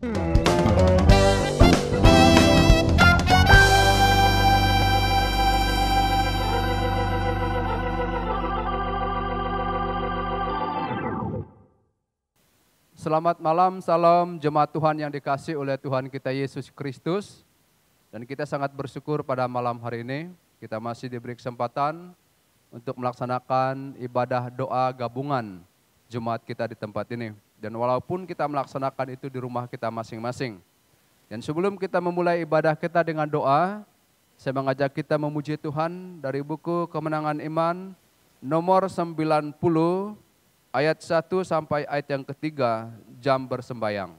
Selamat malam, salam jemaat Tuhan yang dikasihi oleh Tuhan kita Yesus Kristus. Dan kita sangat bersyukur pada malam hari ini, kita masih diberi kesempatan untuk melaksanakan ibadah doa gabungan jemaat kita di tempat ini. Dan walaupun kita melaksanakan itu di rumah kita masing-masing. Dan sebelum kita memulai ibadah kita dengan doa, saya mengajak kita memuji Tuhan dari buku Kemenangan Iman nomor 90, ayat 1 sampai ayat yang ketiga, jam bersembayang.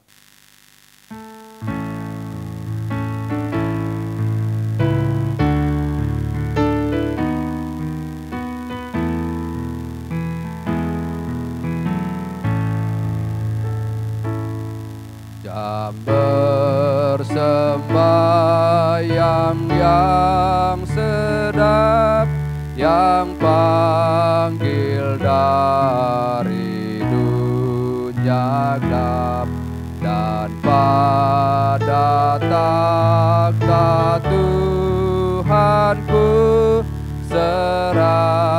Jam bersembayang yang sedap, yang panggil dari dunia gelap, dan pada takhta Tuhanku serahkan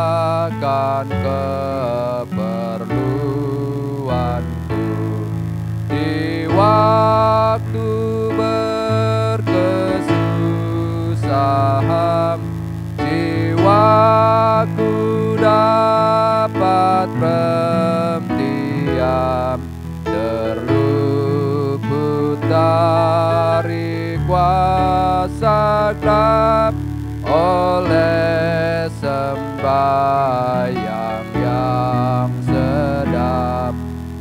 keperluanku. Di waktu berkesusahan, jiwaku dapat berdiam, terluput dari kuasa gelap oleh sembahyang yang sedap,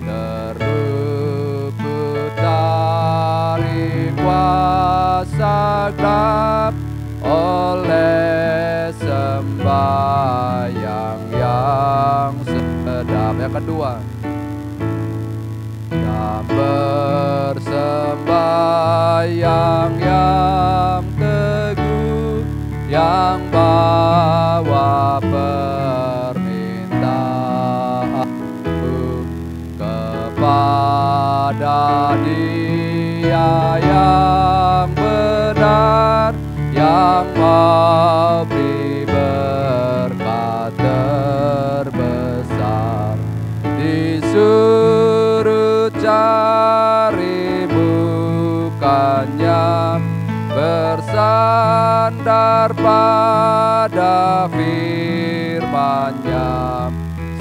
terluput dari kuasa gelap oleh sembahyang yang sedap. Yang kedua, jam bersembahyang yang teguh, yang bawa permintaanku kepada Dia yang benar, yang mau beri berkat terbesar. Disuruh cari mukanya, bersandar pada firman-Nya,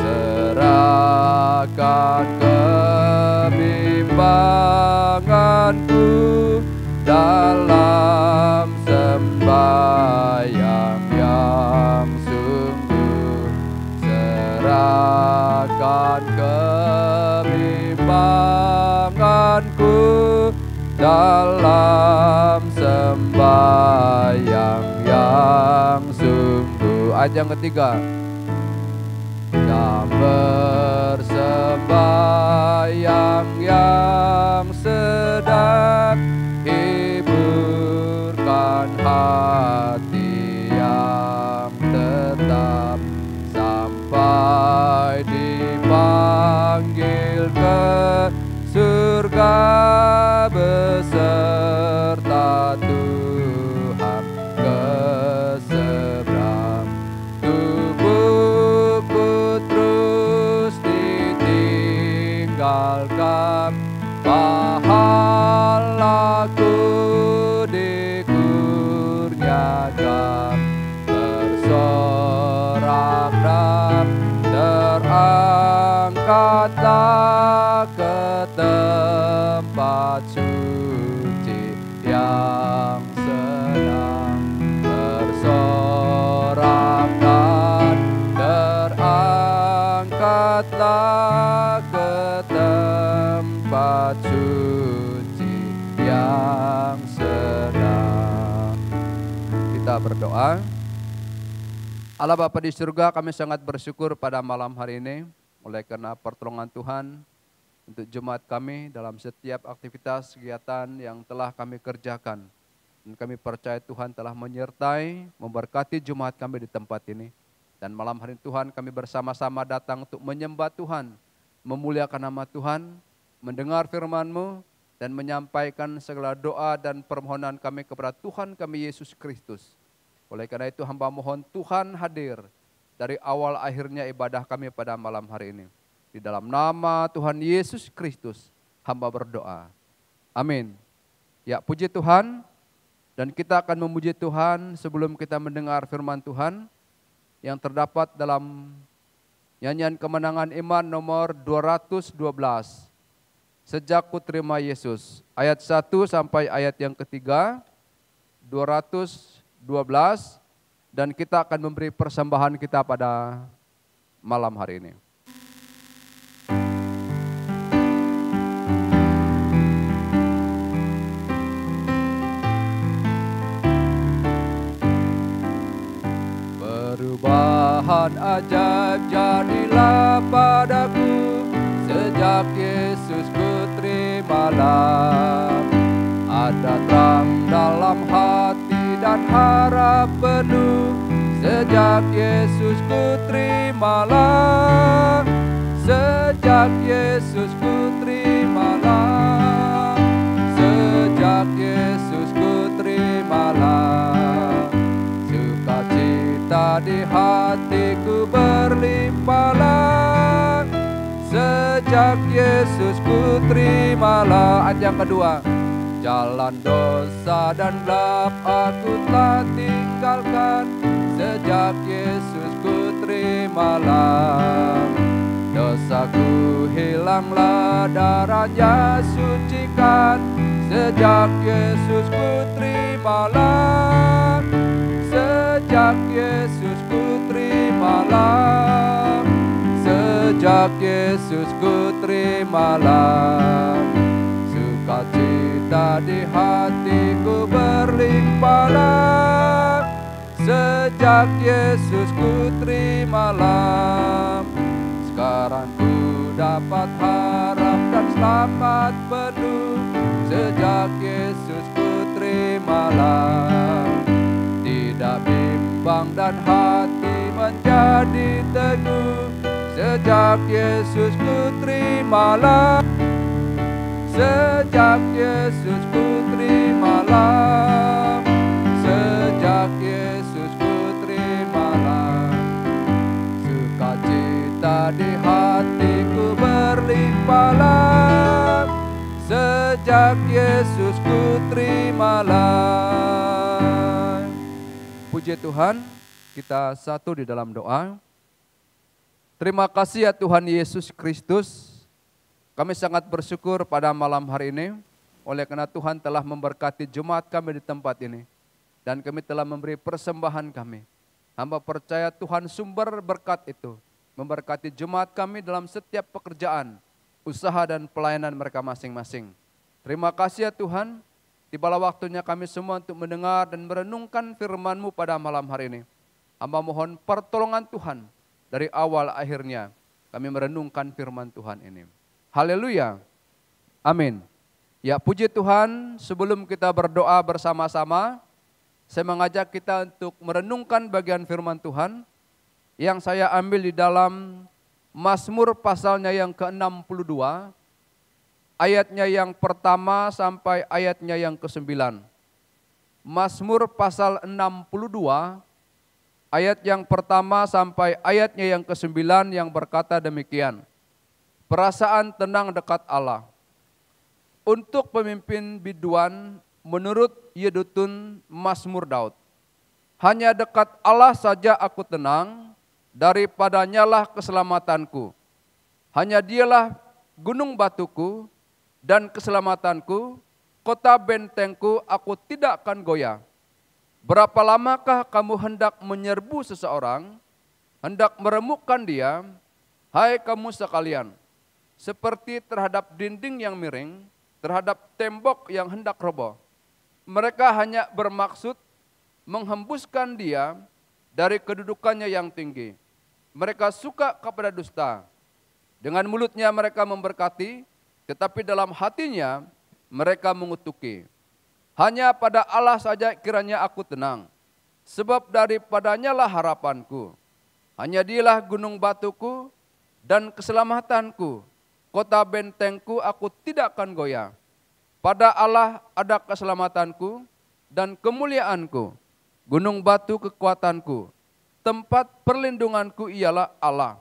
serahkan kebimbanganku dalam sembahyang yang sungguh, serahkan kebimbanganku dalam sembahyang yang sungguh. Ayat yang ketiga, jam bersembahyang yang sedap, hiburkan hati yang tetap, sampai dipanggil ke surga beserta Tuhan ke seberang. Tubuhku terus ditinggalkan, pahalaku dikurniakan, bersorak dan terangkatlah ke tempat suci yang senang, bersorak dan terangkatlah ke tempat suci yang senang. Kita berdoa. Allah Bapa di surga, kami sangat bersyukur pada malam hari ini oleh karena pertolongan Tuhan untuk jemaat kami dalam setiap aktivitas kegiatan yang telah kami kerjakan. Dan kami percaya Tuhan telah menyertai, memberkati jemaat kami di tempat ini. Dan malam hari ini Tuhan, kami bersama-sama datang untuk menyembah Tuhan, memuliakan nama Tuhan, mendengar firman-Mu, dan menyampaikan segala doa dan permohonan kami kepada Tuhan kami Yesus Kristus. Oleh karena itu hamba mohon Tuhan hadir dari awal akhirnya ibadah kami pada malam hari ini. Di dalam nama Tuhan Yesus Kristus hamba berdoa. Amin. Ya, puji Tuhan. Dan kita akan memuji Tuhan sebelum kita mendengar firman Tuhan yang terdapat dalam nyanyian kemenangan iman nomor 212. Sejak ku terima Yesus. Ayat 1 sampai ayat yang ketiga, 212. Dan kita akan memberi persembahan kita pada malam hari ini. Perubahan ajaib jadilah padaku sejak Yesus ku terimalah. Ada terang dalam hati dan harap penuh sejak Yesus ku terimalah. Sejak Yesus ku terimalah. Sejak Yesus ku terimalah. Sukacita di hatiku berlimpahlah. Sejak Yesus ku terimalah. Ayat yang kedua. Jalan dosa dan gelap aku telah tinggalkan. Sejak Yesus ku terimalah. Dosaku hilanglah, darahnya sucikan. Sejak Yesus ku terimalah. Sejak Yesus ku terimalah. Sejak Yesus ku terimalah. Sukacita di hatiku berlimpahlah. Sejak Yesus ku terimalah. Sekarang ku dapat harap dan selamat penuh. Sejak Yesus ku terimalah. Tidak bimbang dan hati menjadi teguh. Sejak Yesus ku terimalah. Sejak Yesus ku terimalah. Sejak Yesus ku terimalah. Sukacita di hatiku berlimpahlah. Sejak Yesus ku terimalah. Puji Tuhan, kita satu di dalam doa. Terima kasih ya Tuhan Yesus Kristus. Kami sangat bersyukur pada malam hari ini. Oleh karena Tuhan telah memberkati jemaat kami di tempat ini. Dan kami telah memberi persembahan kami. Hamba percaya Tuhan sumber berkat itu memberkati jemaat kami dalam setiap pekerjaan, usaha dan pelayanan mereka masing-masing. Terima kasih ya Tuhan. Tibalah waktunya kami semua untuk mendengar dan merenungkan firman-Mu pada malam hari ini. Hamba mohon pertolongan Tuhan dari awal akhirnya kami merenungkan firman Tuhan ini. Haleluya. Amin. Ya, puji Tuhan, sebelum kita berdoa bersama-sama, saya mengajak kita untuk merenungkan bagian firman Tuhan yang saya ambil di dalam Mazmur pasalnya yang ke-62, ayatnya yang pertama sampai ayatnya yang ke-9. Mazmur pasal 62, ayat yang pertama sampai ayatnya yang ke-9 yang berkata demikian. Perasaan tenang dekat Allah. Untuk pemimpin biduan menurut Yedutun Mazmur Daud. Hanya dekat Allah saja aku tenang, daripadanya lah keselamatanku. Hanya Dialah gunung batuku dan keselamatanku, kota bentengku, aku tidak akan goyah. Berapa lamakah kamu hendak menyerbu seseorang, hendak meremukkan dia, hai kamu sekalian, seperti terhadap dinding yang miring, terhadap tembok yang hendak roboh. Mereka hanya bermaksud menghembuskan dia dari kedudukannya yang tinggi. Mereka suka kepada dusta. Dengan mulutnya mereka memberkati, tetapi dalam hatinya mereka mengutuki. Hanya pada Allah saja kiranya aku tenang, sebab daripadanya lah harapanku. Hanya Dialah gunung batuku dan keselamatanku, kota bentengku, aku tidak akan goyah. Pada Allah ada keselamatanku dan kemuliaanku, gunung batu kekuatanku, tempat perlindunganku ialah Allah.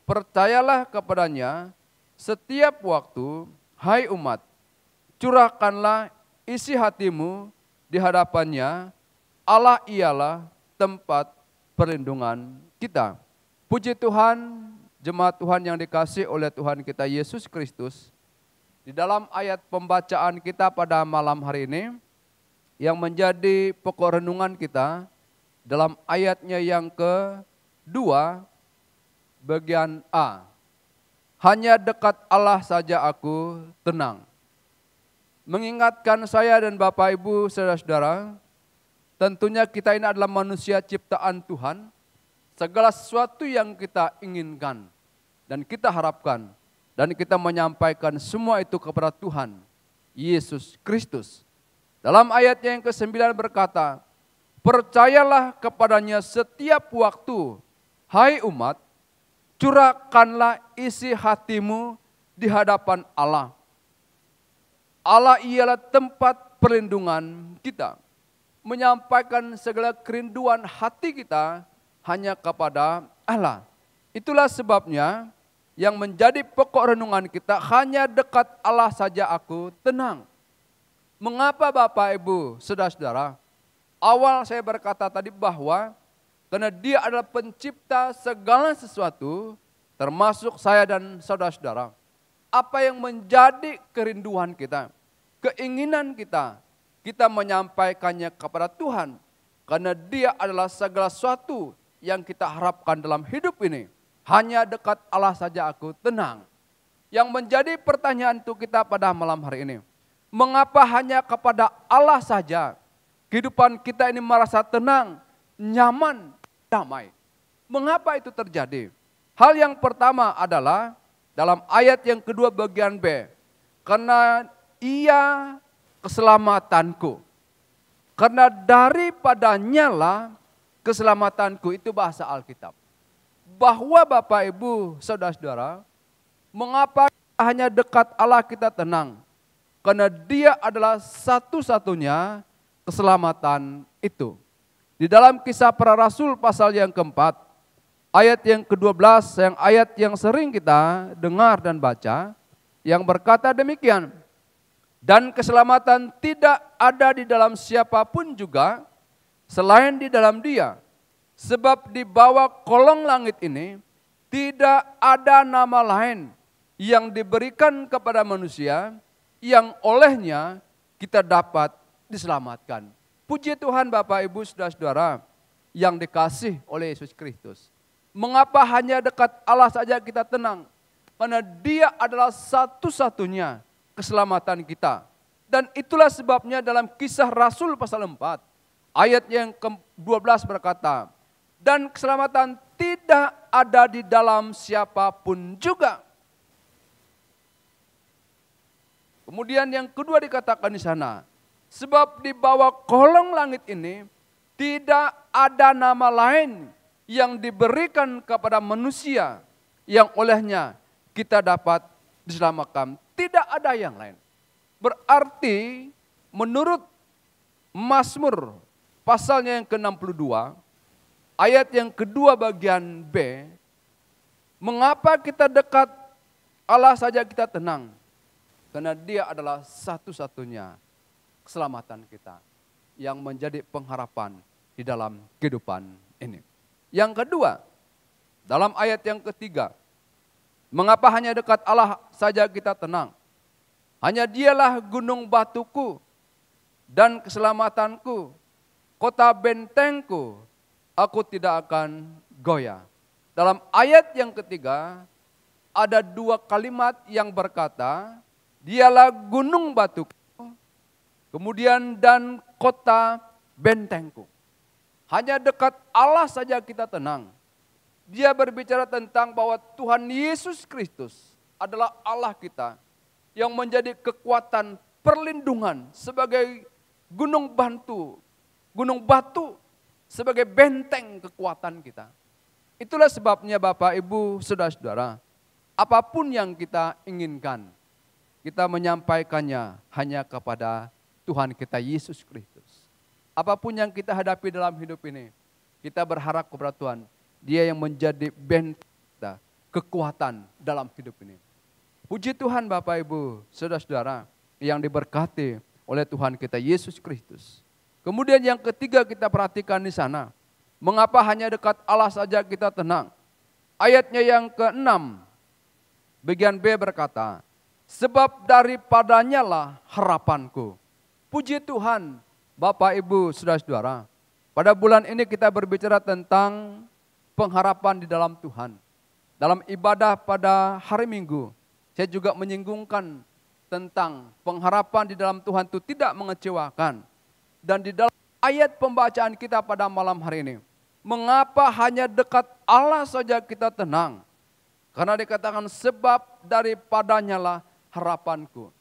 Percayalah kepadanya setiap waktu, hai umat, curahkanlah isi hatimu di hadapannya, Allah ialah tempat perlindungan kita. Puji Tuhan, jemaat Tuhan yang dikasihi oleh Tuhan kita Yesus Kristus. Di dalam ayat pembacaan kita pada malam hari ini, yang menjadi pokok renungan kita, dalam ayatnya yang kedua, bagian A. Hanya dekat Allah saja aku tenang. Mengingatkan saya dan Bapak Ibu saudara-saudara, tentunya kita ini adalah manusia ciptaan Tuhan. Segala sesuatu yang kita inginkan dan kita harapkan, dan kita menyampaikan semua itu kepada Tuhan Yesus Kristus. Dalam ayatnya yang ke-9 berkata, percayalah kepadanya setiap waktu, hai umat, curahkanlah isi hatimu di hadapan Allah. Allah ialah tempat perlindungan kita. Menyampaikan segala kerinduan hati kita hanya kepada Allah. Itulah sebabnya yang menjadi pokok renungan kita, hanya dekat Allah saja aku tenang. Mengapa Bapak Ibu saudara-saudara? Awal saya berkata tadi bahwa karena Dia adalah pencipta segala sesuatu, termasuk saya dan saudara-saudara. Apa yang menjadi kerinduan kita, keinginan kita, kita menyampaikannya kepada Tuhan. Karena Dia adalah segala sesuatu yang kita harapkan dalam hidup ini. Hanya dekat Allah saja aku tenang. Yang menjadi pertanyaan untuk kita pada malam hari ini, mengapa hanya kepada Allah saja kehidupan kita ini merasa tenang, nyaman, damai? Mengapa itu terjadi? Hal yang pertama adalah dalam ayat yang kedua bagian B. Karena Ia keselamatanku. Karena daripadanya lah keselamatanku, itu bahasa Alkitab. Bahwa Bapak Ibu saudara-saudara, mengapa hanya dekat Allah kita tenang? Karena Dia adalah satu-satunya keselamatan itu. Di dalam Kisah Para Rasul pasal yang keempat, ayat yang ke-12, yang ayat yang sering kita dengar dan baca, yang berkata demikian, dan keselamatan tidak ada di dalam siapapun juga selain di dalam Dia. Sebab di bawah kolong langit ini tidak ada nama lain yang diberikan kepada manusia yang olehnya kita dapat diselamatkan. Puji Tuhan Bapak Ibu saudara-saudara yang dikasih oleh Yesus Kristus. Mengapa hanya dekat Allah saja kita tenang? Karena Dia adalah satu-satunya keselamatan kita. Dan itulah sebabnya dalam Kisah Rasul pasal 4, ayat yang ke-12 berkata, dan keselamatan tidak ada di dalam siapapun juga. Kemudian yang kedua dikatakan di sana, sebab di bawah kolong langit ini tidak ada nama lain yang diberikan kepada manusia yang olehnya kita dapat diselamatkan. Tidak ada yang lain. Berarti menurut Mazmur pasalnya yang ke-62, ayat yang kedua bagian B, mengapa kita dekat Allah saja kita tenang? Karena Dia adalah satu-satunya keselamatan kita yang menjadi pengharapan di dalam kehidupan ini. Yang kedua, dalam ayat yang ketiga, mengapa hanya dekat Allah saja kita tenang? Hanya Dialah gunung batuku dan keselamatanku, kota bentengku, aku tidak akan goyah. Dalam ayat yang ketiga, ada dua kalimat yang berkata, Dialah gunung batuku, kemudian dan kota bentengku. Hanya dekat Allah saja kita tenang. Dia berbicara tentang bahwa Tuhan Yesus Kristus adalah Allah kita yang menjadi kekuatan perlindungan sebagai gunung batu, sebagai benteng kekuatan kita. Itulah sebabnya Bapak Ibu saudara-saudara, apapun yang kita inginkan, kita menyampaikannya hanya kepada Tuhan kita Yesus Kristus. Apapun yang kita hadapi dalam hidup ini, kita berharap kepada Tuhan. Dia yang menjadi benteng kita, kekuatan dalam hidup ini. Puji Tuhan Bapak Ibu, saudara-saudara yang diberkati oleh Tuhan kita Yesus Kristus. Kemudian yang ketiga kita perhatikan di sana. Mengapa hanya dekat Allah saja kita tenang? Ayatnya yang ke-6, bagian B berkata, sebab daripadanya lah harapanku. Puji Tuhan, Bapak Ibu, saudara-saudara. Pada bulan ini kita berbicara tentang pengharapan di dalam Tuhan. Dalam ibadah pada hari Minggu, saya juga menyinggungkan tentang pengharapan di dalam Tuhan itu tidak mengecewakan. Dan di dalam ayat pembacaan kita pada malam hari ini, mengapa hanya dekat Allah saja kita tenang? Karena dikatakan sebab daripadanya lah harapanku.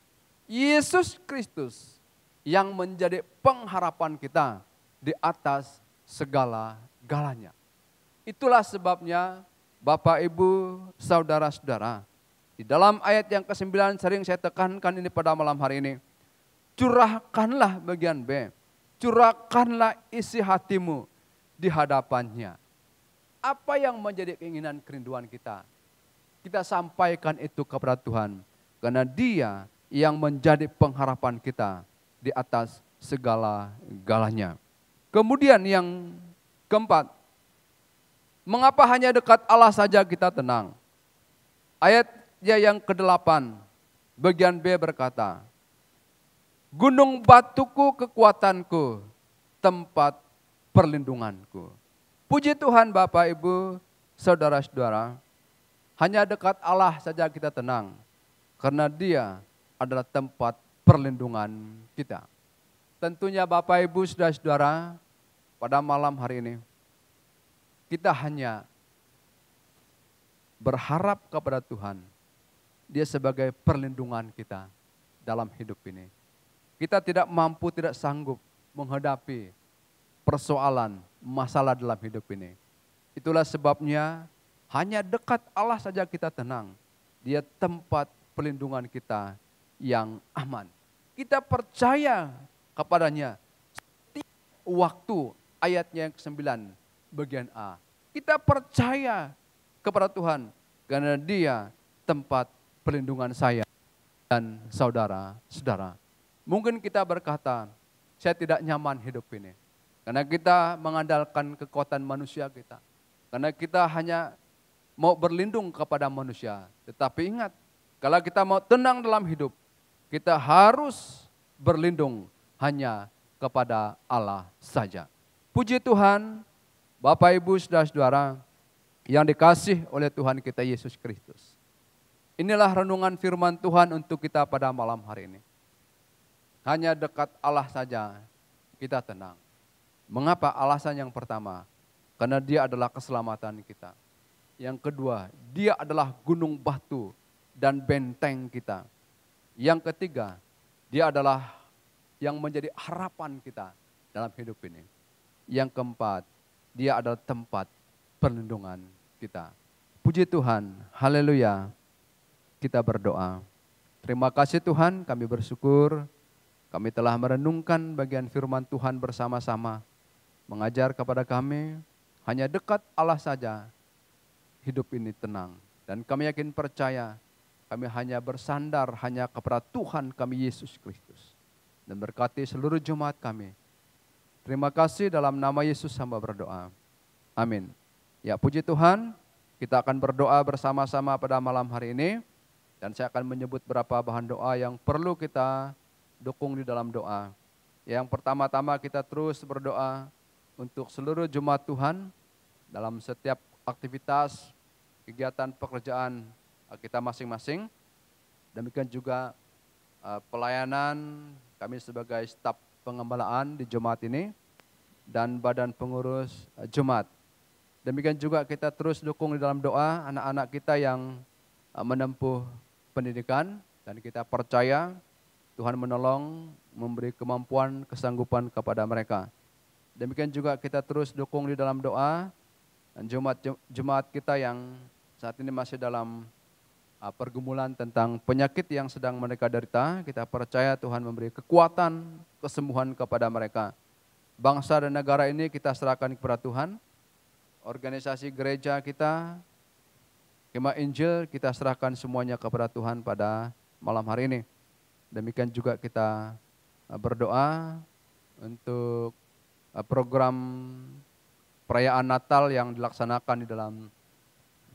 Yesus Kristus yang menjadi pengharapan kita di atas segala-galanya. Itulah sebabnya Bapak, Ibu, saudara-saudara, di dalam ayat yang ke-9 sering saya tekankan ini pada malam hari ini. Curahkanlah bagian B. Curahkanlah isi hatimu di hadapannya. Apa yang menjadi keinginan kerinduan kita? Kita sampaikan itu kepada Tuhan. Karena Dia yang menjadi pengharapan kita di atas segala-galanya. Kemudian yang keempat, mengapa hanya dekat Allah saja kita tenang? Ayatnya yang ke-8, bagian B berkata, gunung batuku kekuatanku, tempat perlindunganku. Puji Tuhan Bapak Ibu, saudara-saudara, hanya dekat Allah saja kita tenang, karena Dia adalah tempat perlindungan kita. Tentunya Bapak Ibu, saudara-saudara, pada malam hari ini, kita hanya berharap kepada Tuhan. Dia sebagai perlindungan kita dalam hidup ini. Kita tidak mampu, tidak sanggup menghadapi persoalan, masalah dalam hidup ini. Itulah sebabnya hanya dekat Allah saja kita tenang. Dia tempat perlindungan kita yang aman. Kita percaya kepadanya. Setiap waktu, ayatnya yang ke-9 bagian A. Kita percaya kepada Tuhan karena Dia tempat perlindungan saya dan saudara-saudara. Mungkin kita berkata, saya tidak nyaman hidup ini. Karena kita mengandalkan kekuatan manusia kita. Karena kita hanya mau berlindung kepada manusia. Tetapi ingat, kalau kita mau tenang dalam hidup, kita harus berlindung hanya kepada Allah saja. Puji Tuhan, Bapak Ibu saudara-saudara yang dikasih oleh Tuhan kita Yesus Kristus. Inilah renungan firman Tuhan untuk kita pada malam hari ini. Hanya dekat Allah saja kita tenang. Mengapa? Alasan yang pertama, karena Dia adalah keselamatan kita. Yang kedua, Dia adalah gunung batu dan benteng kita. Yang ketiga, Dia adalah yang menjadi harapan kita dalam hidup ini. Yang keempat, Dia adalah tempat perlindungan kita. Puji Tuhan, haleluya. Kita berdoa. Terima kasih Tuhan, kami bersyukur. Kami telah merenungkan bagian firman Tuhan bersama-sama. Mengajar kepada kami, hanya dekat Allah saja hidup ini tenang. Dan kami yakin percaya, kami hanya bersandar hanya kepada Tuhan kami Yesus Kristus. Dan berkati seluruh jemaat kami. Terima kasih dalam nama Yesus hamba berdoa. Amin. Ya puji Tuhan, kita akan berdoa bersama-sama pada malam hari ini. Dan saya akan menyebut beberapa bahan doa yang perlu kita dukung di dalam doa. Yang pertama-tama kita terus berdoa untuk seluruh jemaat Tuhan dalam setiap aktivitas, kegiatan pekerjaan kita masing-masing. Demikian juga pelayanan kami sebagai staf pengembalaan di jemaat ini dan badan pengurus jemaat. Demikian juga kita terus dukung di dalam doa anak-anak kita yang menempuh pendidikan dan kita percaya Tuhan menolong, memberi kemampuan, kesanggupan kepada mereka. Demikian juga kita terus dukung di dalam doa jemaat kita yang saat ini masih dalam pergumulan tentang penyakit yang sedang mereka derita. Kita percaya Tuhan memberi kekuatan, kesembuhan kepada mereka. Bangsa dan negara ini kita serahkan kepada Tuhan. Organisasi gereja kita, Kemah Injil, kita serahkan semuanya kepada Tuhan pada malam hari ini. Demikian juga kita berdoa untuk program perayaan Natal yang dilaksanakan di dalam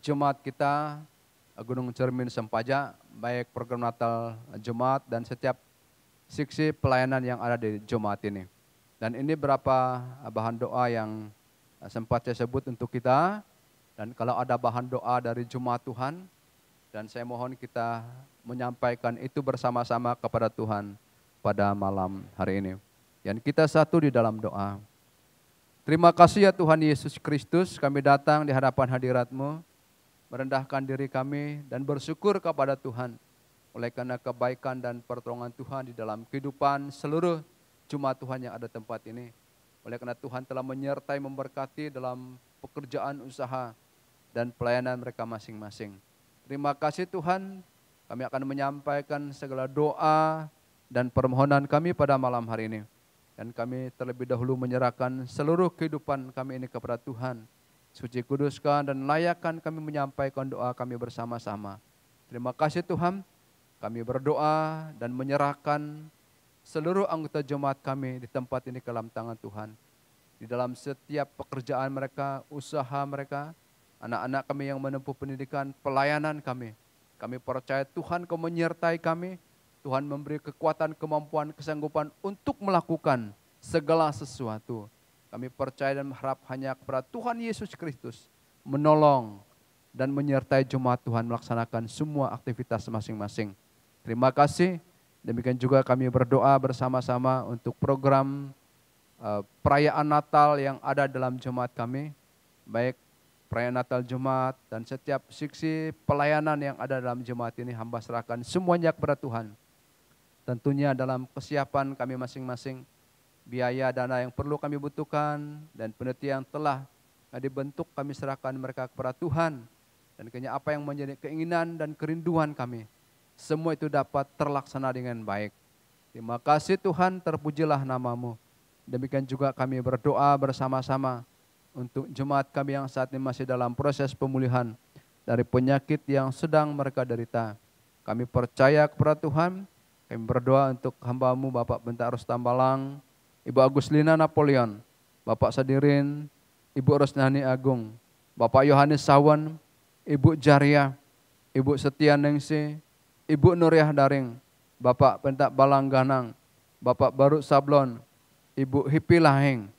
jemaat kita, Gunung Cermin Sempaja, baik program Natal jemaat dan setiap seksi pelayanan yang ada di jemaat ini. Dan ini berapa bahan doa yang sempat saya sebut untuk kita, dan kalau ada bahan doa dari jemaat Tuhan, dan saya mohon kita menyampaikan itu bersama-sama kepada Tuhan pada malam hari ini. Dan kita satu di dalam doa. Terima kasih ya Tuhan Yesus Kristus, kami datang di hadapan hadirat-Mu, merendahkan diri kami dan bersyukur kepada Tuhan oleh karena kebaikan dan pertolongan Tuhan di dalam kehidupan seluruh jemaat Tuhan yang ada tempat ini. Oleh karena Tuhan telah menyertai memberkati dalam pekerjaan usaha dan pelayanan mereka masing-masing. Terima kasih Tuhan, kami akan menyampaikan segala doa dan permohonan kami pada malam hari ini. Dan kami terlebih dahulu menyerahkan seluruh kehidupan kami ini kepada Tuhan. Suci kuduskan dan layakkan kami menyampaikan doa kami bersama-sama. Terima kasih Tuhan, kami berdoa dan menyerahkan seluruh anggota jemaat kami di tempat ini ke dalam tangan Tuhan. Di dalam setiap pekerjaan mereka, usaha mereka, anak-anak kami yang menempuh pendidikan, pelayanan kami. Kami percaya Tuhan Kau menyertai kami, Tuhan memberi kekuatan, kemampuan, kesanggupan untuk melakukan segala sesuatu. Kami percaya dan berharap hanya kepada Tuhan Yesus Kristus menolong dan menyertai jemaat Tuhan melaksanakan semua aktivitas masing-masing. Terima kasih. Demikian juga kami berdoa bersama-sama untuk program perayaan Natal yang ada dalam jemaat kami, baik perayaan Natal jemaat dan setiap seksi pelayanan yang ada dalam jemaat ini hamba serahkan semuanya kepada Tuhan. Tentunya dalam kesiapan kami masing-masing, biaya dana yang perlu kami butuhkan dan panitia yang telah dibentuk kami serahkan mereka kepada Tuhan. Dan kiranya apa yang menjadi keinginan dan kerinduan kami, semua itu dapat terlaksana dengan baik. Terima kasih Tuhan, terpujilah nama-Mu. Demikian juga kami berdoa bersama-sama untuk jemaat kami yang saat ini masih dalam proses pemulihan dari penyakit yang sedang mereka derita. Kami percaya kepada Tuhan, kami berdoa untuk hamba-Mu Bapak Bentar Rustambalang, Ibu Aguslina Napoleon, Bapak Sadirin, Ibu Rosnani Agung, Bapak Yohanes Sawan, Ibu Jaria, Ibu Setia Ningsi, Ibu Nuriah Daring, Bapak Pentak Balang Ganang, Bapak Baruk Sablon, Ibu Hipi Laheng.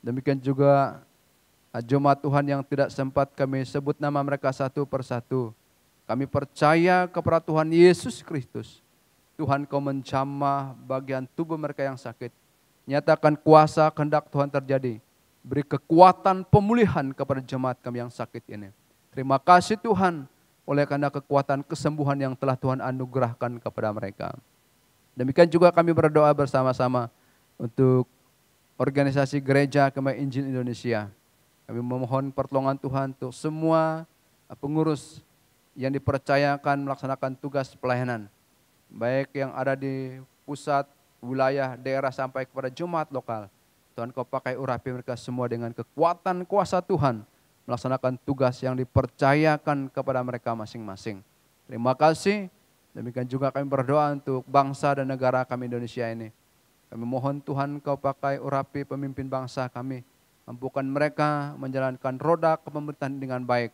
Demikian juga jemaat Tuhan yang tidak sempat kami sebut nama mereka satu persatu. Kami percaya kepada Tuhan Yesus Kristus. Tuhan Kau menjamah bagian tubuh mereka yang sakit. Nyatakan kuasa kehendak Tuhan terjadi. Beri kekuatan pemulihan kepada jemaat kami yang sakit ini. Terima kasih Tuhan oleh karena kekuatan kesembuhan yang telah Tuhan anugerahkan kepada mereka. Demikian juga kami berdoa bersama-sama untuk organisasi gereja Kemah Injil Indonesia. Kami memohon pertolongan Tuhan untuk semua pengurus yang dipercayakan melaksanakan tugas pelayanan, baik yang ada di pusat, wilayah, daerah sampai kepada jemaat lokal. Tuhan Kau pakai urapi mereka semua dengan kekuatan kuasa Tuhan, melaksanakan tugas yang dipercayakan kepada mereka masing-masing. Terima kasih. Demikian juga kami berdoa untuk bangsa dan negara kami Indonesia ini. Kami mohon Tuhan Kau pakai urapi pemimpin bangsa kami, mampukan mereka menjalankan roda kepemerintahan dengan baik.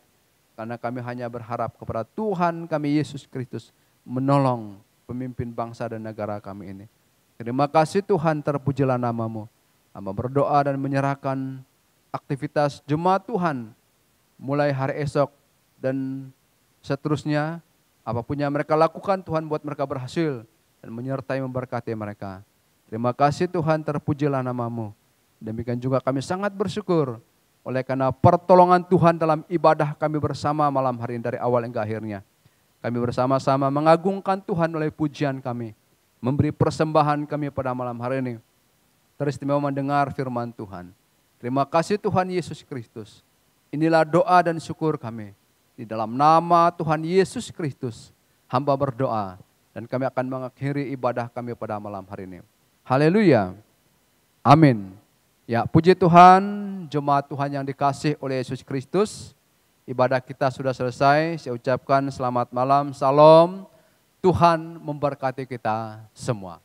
Karena kami hanya berharap kepada Tuhan kami Yesus Kristus menolong pemimpin bangsa dan negara kami ini. Terima kasih Tuhan, terpujilah nama-Mu. Hamba berdoa dan menyerahkan aktivitas jemaat Tuhan mulai hari esok dan seterusnya. Apapun yang mereka lakukan Tuhan buat mereka berhasil dan menyertai memberkati mereka. Terima kasih Tuhan, terpujilah nama-Mu. Demikian juga kami sangat bersyukur oleh karena pertolongan Tuhan dalam ibadah kami bersama malam hari ini dari awal hingga akhirnya. Kami bersama-sama mengagungkan Tuhan oleh pujian kami, memberi persembahan kami pada malam hari ini. Teristimewa mendengar firman Tuhan. Terima kasih Tuhan Yesus Kristus. Inilah doa dan syukur kami. Di dalam nama Tuhan Yesus Kristus, hamba berdoa. Dan kami akan mengakhiri ibadah kami pada malam hari ini. Haleluya. Amin. Ya, puji Tuhan, jemaat Tuhan yang dikasih oleh Yesus Kristus. Ibadah kita sudah selesai. Saya ucapkan selamat malam, salam. Tuhan memberkati kita semua.